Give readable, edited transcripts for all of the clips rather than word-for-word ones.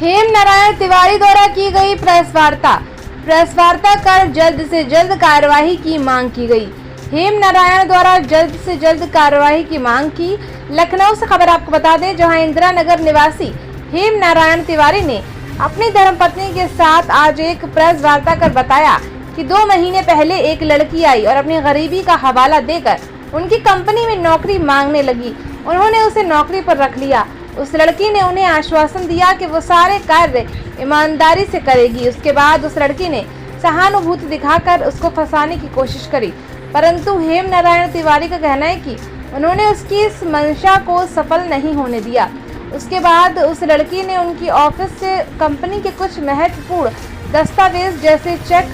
हेम नारायण तिवारी द्वारा की गई प्रेस वार्ता कर जल्द से जल्द कार्यवाही की मांग की गई। हेम नारायण द्वारा जल्द से जल्द कार्यवाही की मांग की। लखनऊ से खबर आपको बता दें, जहां इंदिरा नगर निवासी हेम नारायण तिवारी ने अपनी धर्मपत्नी के साथ आज एक प्रेस वार्ता कर बताया कि 2 महीने पहले एक लड़की आई और अपनी गरीबी का हवाला देकर उनकी कंपनी में नौकरी मांगने लगी। उन्होंने उसे नौकरी पर रख लिया। उस लड़की ने उन्हें आश्वासन दिया कि वो सारे कार्य ईमानदारी से करेगी। उसके बाद उस लड़की ने सहानुभूति दिखाकर उसको फंसाने की कोशिश करी, परंतु हेम नारायण तिवारी का कहना है कि उन्होंने उसकी इस मंशा को सफल नहीं होने दिया। उसके बाद उस लड़की ने उनकी ऑफिस से कंपनी के कुछ महत्वपूर्ण दस्तावेज जैसे चेक,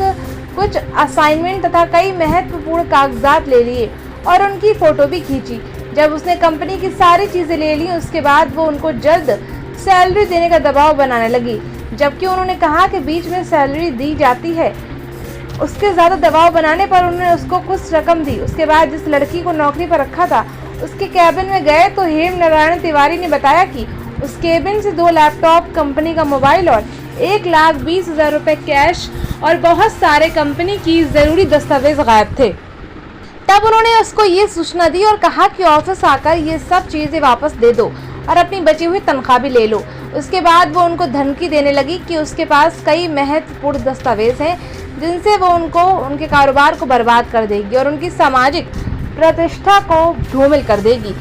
कुछ असाइनमेंट तथा कई महत्वपूर्ण कागजात ले लिए और उनकी फोटो भी खींची। जब उसने कंपनी की सारी चीजें ले ली, उसके बाद वो उनको जल्द सैलरी देने का दबाव बनाने लगी, जबकि उन्होंने कहा कि बीच में सैलरी दी जाती है। उसके ज़्यादा दबाव बनाने पर उन्होंने उसको कुछ रकम दी। उसके बाद जिस लड़की को नौकरी पर रखा था, उसके कैबिन में गए तो हेम नारायण तिवारी ने बताया कि उस कैबिन से 2 लैपटॉप, कंपनी का मोबाइल और 1,20,000 रुपये कैश और बहुत सारे कंपनी की ज़रूरी दस्तावेज गायब थे। तब उन्होंने उसको ये सूचना दी और कहा कि ऑफिस आकर ये सब चीज़ें वापस दे दो और अपनी बची हुई तनख्वाह भी ले लो। उसके बाद वो उनको धमकी देने लगी कि उसके पास कई महत्वपूर्ण दस्तावेज हैं जिनसे वो उनके कारोबार को बर्बाद कर देगी और उनकी सामाजिक प्रतिष्ठा को धूमिल कर देगी।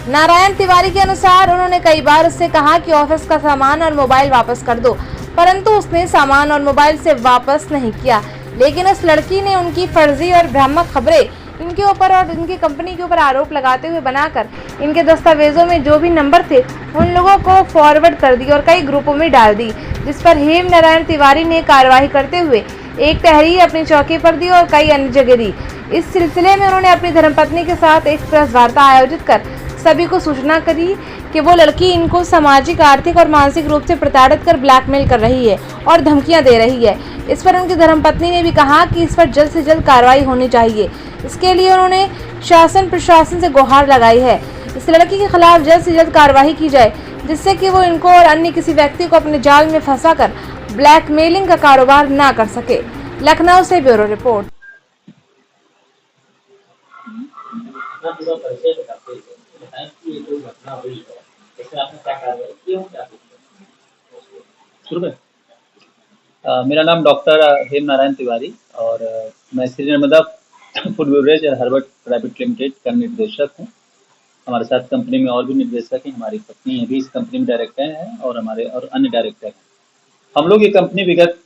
नारायण तिवारी के अनुसार उन्होंने कई बार उससे कहा कि ऑफिस का सामान और मोबाइल वापस कर दो, परंतु उसने सामान और मोबाइल से वापस नहीं किया। लेकिन उस लड़की ने उनकी फर्जी और भ्रामक खबरें इनके ऊपर और इनकी कंपनी के ऊपर आरोप लगाते हुए बनाकर इनके दस्तावेजों में जो भी नंबर थे उन लोगों को फॉरवर्ड कर दी और कई ग्रुपों में डाल दी, जिस पर हेम नारायण तिवारी ने कार्रवाई करते हुए एक तहरीर अपनी चौकी पर दी और कई अन्य जगह दी। इस सिलसिले में उन्होंने अपनी धर्मपत्नी के साथ एक प्रेस वार्ता आयोजित कर सभी को सूचना करी कि वो लड़की इनको सामाजिक, आर्थिक और मानसिक रूप से प्रताड़ित कर ब्लैकमेल कर रही है और धमकियां दे रही है। इस पर उनकी धर्मपत्नी ने भी कहा कि इस पर जल्द से जल्द कार्रवाई होनी चाहिए। इसके लिए उन्होंने शासन प्रशासन से गुहार लगाई है इस लड़की के खिलाफ जल्द से जल्द कार्रवाई की जाए, जिससे कि वो इनको और अन्य किसी व्यक्ति को अपने जाल में फंसाकर ब्लैकमेलिंग का कारोबार ना कर सके। लखनऊ से ब्यूरो रिपोर्ट। मेरा नाम डॉक्टर हेम नारायण तिवारी और मैं श्री नर्मदा फूड बेवरेज और हर्बल प्राइवेट लिमिटेड का निर्देशक हूँ। हमारे साथ कंपनी में और भी निर्देशक हैं। हमारी पत्नी भी इस कंपनी में डायरेक्टर हैं और हमारे और अन्य डायरेक्टर हैं। हम लोग ये कंपनी विगत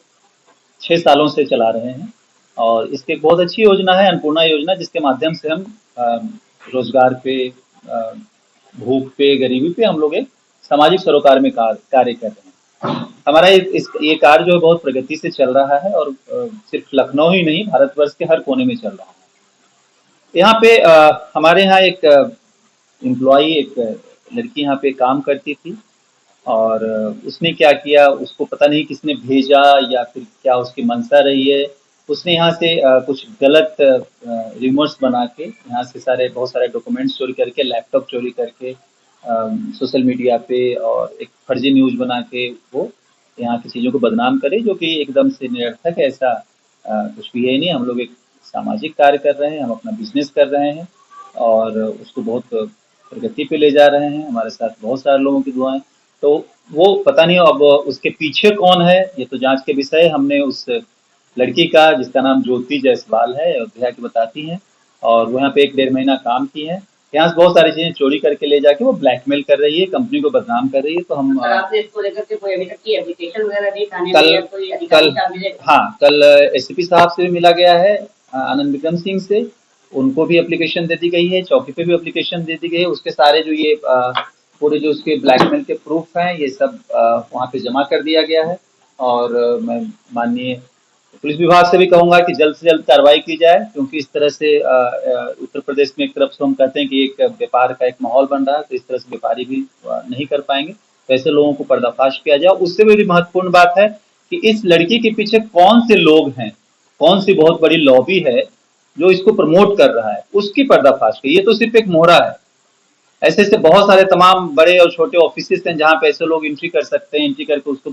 6 सालों से चला रहे हैं और इसकी एक बहुत अच्छी योजना है, अन्नपूर्णा योजना, जिसके माध्यम से हम रोजगार पे, भूख पे, गरीबी पे हम लोग एक सामाजिक सरोकार में कार्य कर रहे हैं। हमारा ये कार्य जो है बहुत प्रगति से चल रहा है और सिर्फ लखनऊ ही नहीं, भारतवर्ष के हर कोने में चल रहा है। यहाँ पे हमारे यहाँ एक एम्प्लॉई, एक लड़की यहाँ पे काम करती थी और उसने क्या किया, उसको पता नहीं किसने भेजा या फिर क्या उसकी मंशा रही है। उसने यहाँ से कुछ गलत रिमोर्स बना के यहाँ से बहुत सारे डॉक्यूमेंट्स चोरी करके, लैपटॉप चोरी करके सोशल मीडिया पे और एक फर्जी न्यूज़ बना के वो यहाँ की चीज़ों को बदनाम करे, जो कि एकदम से निरर्थक है। ऐसा कुछ भी है नहीं। हम लोग एक सामाजिक कार्य कर रहे हैं, हम अपना बिजनेस कर रहे हैं और उसको बहुत प्रगति पे ले जा रहे हैं। हमारे साथ बहुत सारे लोगों की दुआएं। तो वो पता नहीं अब उसके पीछे कौन है, ये तो जांच के विषय है। हमने उस लड़की का, जिसका नाम ज्योति जायसवाल है, अयोध्या की बताती हैं, और वो यहाँ पे 1-1.5 महीना काम की है। यहाँ से बहुत सारी चीजें चोरी करके ले जाके वो ब्लैकमेल कर रही है, कंपनी को बदनाम कर रही है। तो हम आपने इसको लेकर के कोई अभी तक की एप्लीकेशन वगैरह दी थाने में? कल एसपी साहब से भी मिला गया है, आनंद विक्रम सिंह से। उनको भी एप्लीकेशन दे दी गई है, चौकी पे भी एप्लीकेशन दे दी गई है। उसके सारे जो ये पूरे जो उसके ब्लैकमेल के प्रूफ हैं, ये सब वहाँ पे जमा कर दिया गया है। और मैं माननीय पुलिस विभाग से भी कहूँगा कि जल्द से जल्द कार्रवाई की जाए, क्योंकि इस तरह से उत्तर प्रदेश में एक तरफ से हम कहते हैं कि एक व्यापार का एक माहौल बन रहा है, तो इस तरह से व्यापारी भी नहीं कर पाएंगे। तो ऐसे लोगों को पर्दाफाश किया जाए। उससे भी महत्वपूर्ण बात है कि इस लड़की के पीछे कौन से लोग हैं, कौन सी बहुत बड़ी लॉबी है जो इसको प्रमोट कर रहा है, उसकी पर्दाफाश की। ये तो सिर्फ एक मोहरा है। ऐसे ऐसे बहुत सारे तमाम बड़े और छोटे ऑफिसेस हैं जहाँ पे ऐसे लोग एंट्री कर सकते हैं, एंट्री करके उसको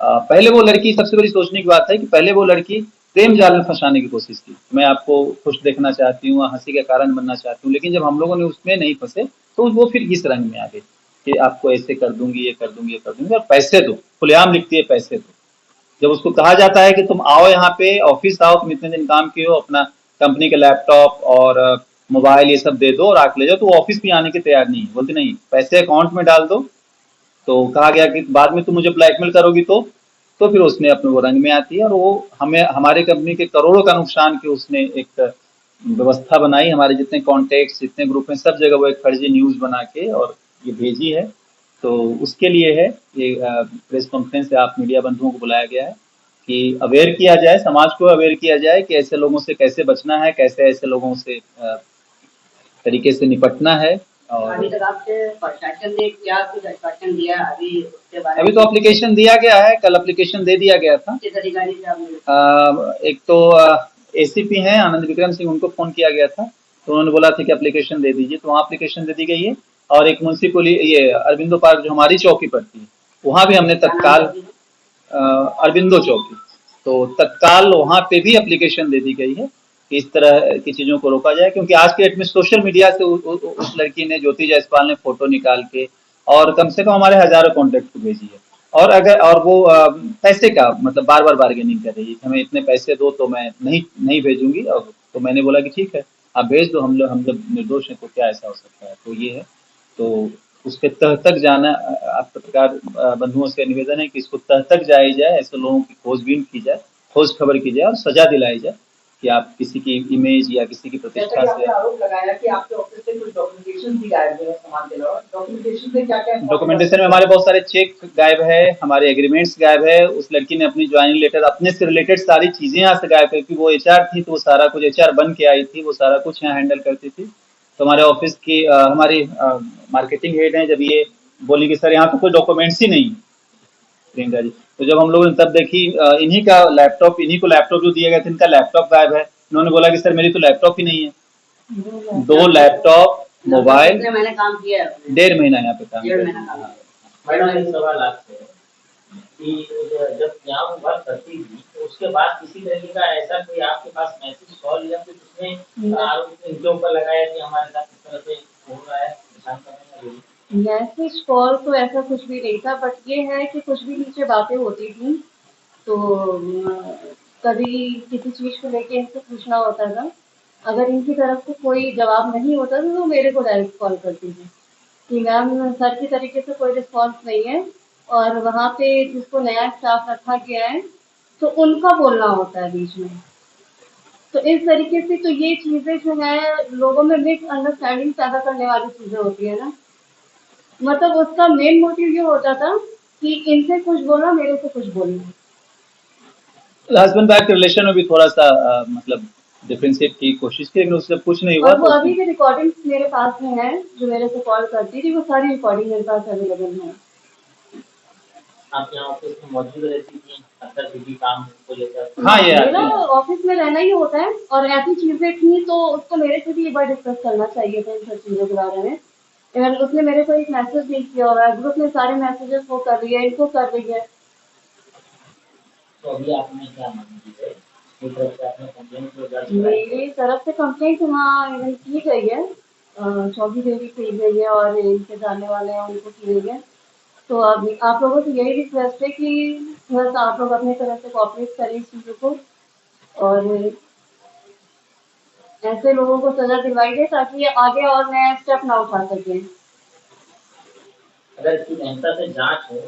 पहले वो लड़की, सबसे बड़ी सोचने की बात है कि पहले वो लड़की प्रेम जाल में फंसाने की कोशिश की, मैं आपको खुश देखना चाहती हूँ, हंसी का कारण बनना चाहती हूँ, लेकिन जब हम लोगों ने उसमें नहीं फंसे तो वो फिर इस रंग में आ गई कि आपको ऐसे कर दूंगी, ये कर दूंगी, ये कर दूंगी, और पैसे दो, खुलेआम लिखती है पैसे दो। जब उसको कहा जाता है कि तुम आओ यहाँ पे, ऑफिस आओ, तुम इतने दिन काम किए हो, अपना कंपनी का लैपटॉप और मोबाइल ये सब दे दो और आके ले जाओ, तो वो ऑफिस भी आने की तैयार नहीं है, बोलती नहीं पैसे अकाउंट में डाल दो। तो कहा गया कि बाद में तुम मुझे ब्लैकमेल करोगी तो फिर उसने अपने वो रंग में आती है, और वो हमें, हमारे कंपनी के करोड़ों का नुकसान की उसने एक व्यवस्था बनाई, हमारे जितने कॉन्टेक्ट, जितने ग्रुप हैं, सब जगह वो एक फर्जी न्यूज़ बना के और ये भेजी है। तो उसके लिए है ये प्रेस कॉन्फ्रेंस से आप मीडिया बंधुओं को बुलाया गया है कि अवेयर किया जाए, समाज को अवेयर किया जाए कि ऐसे लोगों से कैसे बचना है, कैसे ऐसे लोगों से तरीके से निपटना है। और अभी तक आपसे प्रशासन ने क्या कुछ आश्वासन दिया अभी उसके बारे में? अभी तो एप्लीकेशन दिया गया है, कल एप्लीकेशन दे दिया गया था। किस अधिकारी से आपने? एक तो एसीपी हैं आनंद विक्रम सिंह, उनको फोन किया गया था, तो उन्होंने बोला था कि एप्लीकेशन दे दीजिए, तो वहाँ एप्लीकेशन दे दी गई है। और एक मुंसिपली ये अरबिंदो पार्क जो हमारी चौकी पड़ती है, वहाँ भी हमने तत्काल, अरबिंदो चौकी, तो तत्काल वहाँ पे भी एप्लीकेशन दे दी गई है कि इस तरह की चीजों को रोका जाए, क्योंकि आज के डेट में सोशल मीडिया से उस लड़की ने, ज्योति जायसवाल ने फोटो निकाल के और कम से कम हमारे हजारों कॉन्टेक्ट को भेजी है। और अगर और वो पैसे का मतलब बार बार बार्गेनिंग कर रही है कि हमें इतने पैसे दो तो मैं नहीं भेजूंगी, और तो मैंने बोला कि ठीक है आप भेज दो, हम जब निर्दोष हैं तो क्या ऐसा हो सकता है, तो ये है। तो उसके तह तक जाना, आप पत्रकार बंधुओं से निवेदन है कि इसको तह तक जाई जाए, ऐसे लोगों की खोजबीन की जाए, खोज खबर की जाए और सजा दिलाई जाए कि आप किसी की इमेज या किसी की प्रतिष्ठा से। आरोप लगाया कि आपके ऑफिस से कुछ डॉक्यूमेंटेशन भी गायब है सामान के अलावा, डॉक्यूमेंटेशन में क्या-क्या? डॉक्यूमेंटेशन में हमारे बहुत सारे चेक गायब है, हमारे एग्रीमेंट्स गायब है, उस लड़की ने अपनी ज्वाइनिंग लेटर, अपने से रिलेटेड सारी चीजें यहाँ से गायब है, क्योंकि वो एचआर थी तो वो सारा कुछ एचआर बन के आई थी, वो सारा कुछ यहाँ हैंडल करती थी। तो हमारे ऑफिस की हमारी मार्केटिंग हेड है, जब ये बोली कि सर यहाँ तो कोई डॉक्यूमेंट्स ही नहीं, प्रियंका जी, तो जब हम लोगों ने तब देखी इन्हीं का लैपटॉप, इन्हीं को लैपटॉप जो दिए गए थे, इनका लैपटॉप गायब है। उन्होंने बोला कि सर मेरी तो लैपटॉप ही नहीं है। 2 लैपटॉप, मोबाइल, कितने महीने काम किया है? 1.5 महीना यहाँ पे काम 1.5 महीना काम किया। किया। मैडम एक सवाल आपसे कि जब यहाँ वर्क करती थी तो उसके बाद किसी तरीके का ऐसा कोई आपके पास मैसेज कॉल या कुछ उसने आरोप इनके ऊपर लगाया कि हमारे साथ इस तरह से हो रहा है, परेशान कर रहे हैं? मैसेज कॉल तो ऐसा कुछ भी नहीं था, बट ये है कि कुछ भी नीचे बातें होती थी तो कभी किसी चीज को लेके इनसे पूछना होता था, अगर इनकी तरफ से कोई जवाब नहीं होता था तो मेरे को डायरेक्ट कॉल करती थी कि मैम सर की तरीके से कोई रिस्पॉन्स नहीं है, और वहाँ पे जिसको नया स्टाफ रखा गया है तो उनका बोलना होता है बीच में। तो इस तरीके से तो ये चीजें जो है लोगों में मिसअंडरस्टैंडिंग पैदा करने वाली चीजें होती है ना। मतलब उसका मेन मोटिव ये होता था कि इनसे कुछ बोला, मेरे से कुछ बोलना। हस्बैंड वाइफ के रिलेशन में भी थोड़ा सा मतलब डिफरेंशिएट की कोशिश की, लेकिन उससे कुछ नहीं हुआ। और वो अभी भी रिकॉर्डिंग्स मेरे पास में है, जो मेरे से कॉल करती थी वो सारी रिकॉर्डिंग मेरे पास अवेलेबल है। आप यहाँ ऑफिस में मौजूद रहती थी अक्सर किसी काम को लेकर? हाँ, ये मेरा ऑफिस में रहना ही होता है, और ऐसी चीजें थी तो उसको मेरे से भी एक बार डिस्कस करना चाहिए था इन सब चीजों के बारे में। इवन उसने मेरे को एक मैसेज भी किया हुआ है, ग्रुप में सारे मैसेजेस वो कर रही है, इनको कर रही है। तो अभी आपने क्या मांग की है? मेरी तरफ से आपने कंप्लेंट मेरी तरफ से कंप्लेंट वहाँ इवन की गई है, चौकी देवी की गई है और इनके जानने वाले हैं उनको की गई है। तो अब आप लोगों से यही रिक्वेस्ट है कि थोड़ा सा आप लोग अपनी तरफ से कोऑपरेट करें इस चीज़ों को, और ऐसे लोगों को सजा दिलवाई दे ताकि ये आगे और नया स्टेप ना उठा सकें। अगर इसकी गहनता से जांच हो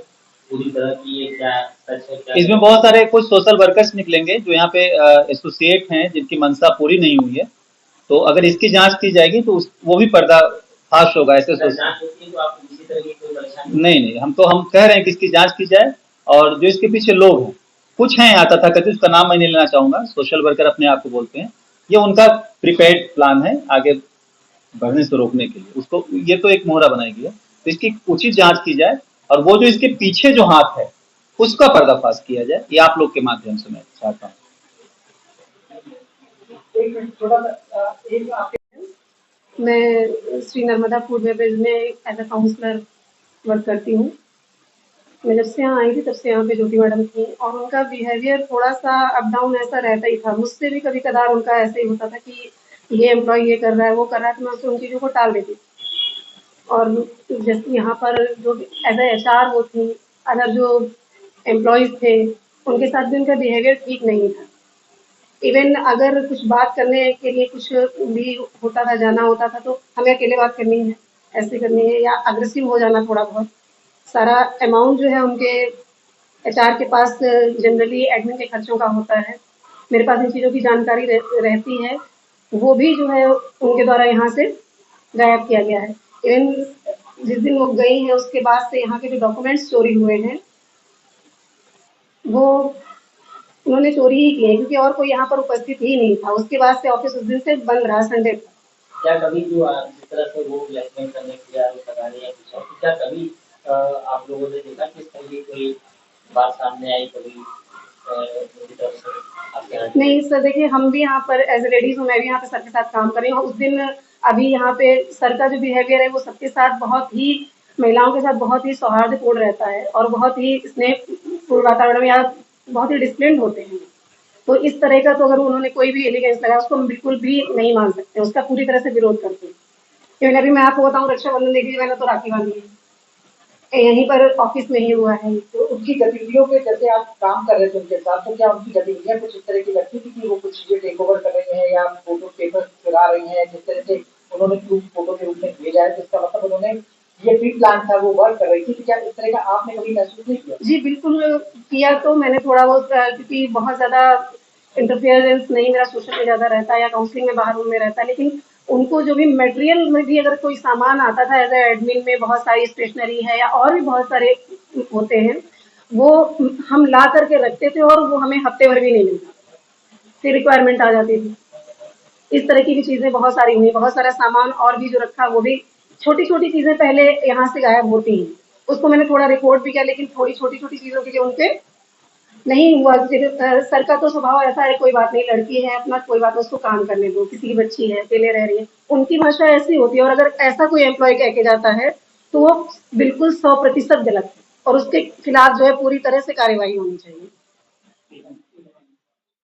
पूरी तरह की, ये क्या सच है क्या? इसमें बहुत सारे कुछ सोशल वर्कर्स निकलेंगे जो यहाँ पे एसोसिएट हैं, जिनकी मंशा पूरी नहीं हुई है, तो अगर इसकी जांच की जाएगी तो वो भी पर्दाफाश होगा। ऐसे जांच होती है तो आपको किसी तरह की कोई परेशानी नहीं, हम कह रहे हैं कि इसकी जांच की जाए, और जो इसके पीछे लोग हैं, कुछ हैं यहाँ तथाकथित, उसका नाम मैं नहीं लेना चाहूंगा, सोशल वर्कर अपने आप को बोलते हैं, ये उनका प्रीपेड प्लान है आगे बढ़ने से रोकने के लिए, उसको ये तो एक मोहरा बनाई गई है, तो इसकी उचित जांच की जाए, और वो जो इसके पीछे जो हाथ है उसका पर्दाफाश किया जाए, ये आप लोग के माध्यम से मैं चाहता हूँ। मैं श्री नर्मदापुर में एज ए काउंसलर वर्क करती हूँ। मैं जब से यहाँ आई थी तब से यहाँ पे ज्योति मैडम थी और उनका बिहेवियर थोड़ा सा अप डाउन ऐसा रहता ही था। मुझसे भी कभी कदार उनका ऐसे ही होता था कि ये एम्प्लॉय ये कर रहा है वो कर रहा है, तो मैं उससे उन चीज़ों को टाल देती थी। और जैसे यहाँ पर जो एज ए HR वो थी, अदर जो एम्प्लॉयज़ थे उनके साथ भी उनका बिहेवियर ठीक नहीं था। इवन अगर कुछ बात करने के लिए कुछ भी होता था, जाना होता था, तो हमें अकेले बात करनी है, ऐसे करनी है, या अग्रेसिव हो जाना थोड़ा बहुत। सारा अमाउंट जो है उनके HR के पास जनरली एडमिन के खर्चों का होता है। मेरे पास इन चीज़ों की जानकारी रहती है, वो भी जो है उनके द्वारा यहाँ से गायब किया गया है। इवन जिस दिन वो गई हैं उसके बाद से यहाँ के जो डॉक्यूमेंट्स चोरी हुए हैं, वो उन्होंने चोरी ही किए, क्योंकि और कोई यहाँ पर उपस्थित ही नहीं था। उसके बाद से ऑफिस उस दिन से बंद रहा, संडे था। क्या कभी जो जिस तरह से वो ब्लैकमेल करने के लिए आरोप लगा रहे हैं कुछ और, तो क्या कभी आप लोगों ने देखा किस तरह की कोई बात सामने आई कभी उनकी तरफ से आपके यहाँ? नहीं सर, देखिए हम भी यहाँ पर एज ए लेडीज हूँ, मैं भी यहाँ पे सर के साथ काम कर रही हूँ। उस दिन अभी यहाँ पे सर का जो बिहेवियर है वो सबके साथ बहुत ही, महिलाओं के साथ बहुत ही सौहार्दपूर्ण रहता है और बहुत ही स्नेहपूर्ण वातावरण या बहुत ही डिसिप्लिन होते हैं। तो इस तरह का तो अगर उन्होंने कोई भी एलिगेंस लगाया उसको हम बिल्कुल भी नहीं मान सकते, उसका पूरी तरह से विरोध करते हैं। क्योंकि अभी मैं आपको बताऊँ, रक्षाबंधन देखिए मैंने तो राखी बांधी है, यहीं पर ऑफिस में ही हुआ है। तो उनकी गतिविधियों पे जैसे आप काम कर रहे थे उनके साथ, तो क्या उनकी गतिविधियां कुछ इस तरह की लगती थी कि वो कुछ चीजें टेक ओवर कर रही हैं या फोटो पेपर चुरा रही हैं, जिस तरह से उन्होंने प्रूफ फोटो के रूप में भेजा है, जिसका मतलब उन्होंने ये प्री प्लान था वो वर्क कर रही थी, क्या इस तरह का आपने कभी महसूस नहीं किया? जी बिल्कुल किया, तो मैंने थोड़ा बहुत, क्योंकि बहुत ज़्यादा इंटरफेरेंस नहीं मेरा सोशल में ज़्यादा रहता है या काउंसलिंग में बाहर रूम में रहता है, लेकिन उनको जो भी मटेरियल में भी अगर कोई सामान आता था एज ए एडमिन में, बहुत सारी स्टेशनरी है या और भी बहुत सारे होते हैं, वो हम ला करके रखते थे और वो हमें हफ्ते भर भी नहीं मिलता, फिर रिक्वायरमेंट आ जाती थी। इस तरह की भी चीज़ें बहुत सारी हुई, बहुत सारा सामान और भी जो रखा, वो भी छोटी-छोटी चीज़ें पहले यहाँ से गायब होती हैं। उसको मैंने थोड़ा रिपोर्ट भी किया, लेकिन थोड़ी छोटी-छोटी चीज़ों के लिए उनपे नहीं हुआ। सर का तो स्वभाव ऐसा है, कोई बात नहीं, लड़की है अपना, कोई बात नहीं, उसको काम करने दो, किसी की बच्ची है, अकेले रह रही है। उनकी भाषा ऐसी होती है, और अगर ऐसा कोई एम्प्लॉय कह के जाता है, तो वो बिल्कुल 100% गलत है और उसके खिलाफ जो है पूरी तरह से कार्रवाई होनी चाहिए।